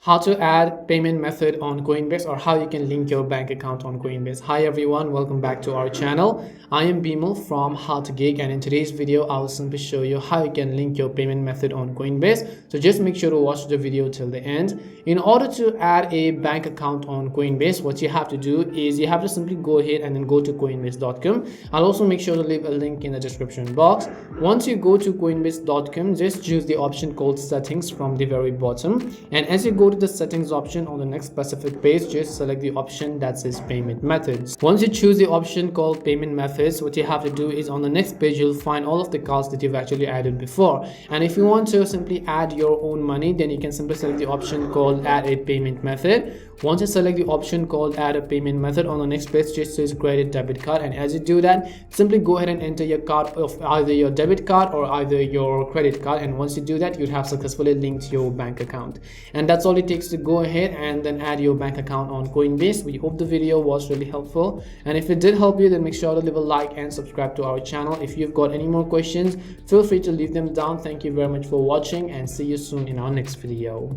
how to add payment method on Coinbase, or how you can link your bank account on Coinbase. Hi everyone, welcome back to our channel. I am Bimal from How to Geek, and in today's video I will simply show you how you can link your payment method on Coinbase. So just make sure to watch the video till the end. In order to add a bank account on Coinbase, what you have to do is you have to simply go ahead and then go to coinbase.com. I'll also make sure to leave a link in the description box. Once you go to coinbase.com, just choose the option called settings from the very bottom, and as you go to the settings option on the next specific page, just select the option that says payment methods. Once you choose the option called payment methods, what you have to do is on the next page you'll find all of the cards that you've actually added before, and if you want to simply add your own money, then you can simply select the option called add a payment method. Once you select the option called add a payment method, on the next page just says credit debit card, and as you do that, simply go ahead and enter your card of either your debit card or either your credit card, and once you do that, you'd have successfully linked your bank account. And that's all it takes to go ahead and then add your bank account on Coinbase. We hope the video was really helpful, and if it did help you, then make sure to leave a like and subscribe to our channel. If you've got any more questions, feel free to leave them down. Thank you very much for watching, and see you soon in our next video.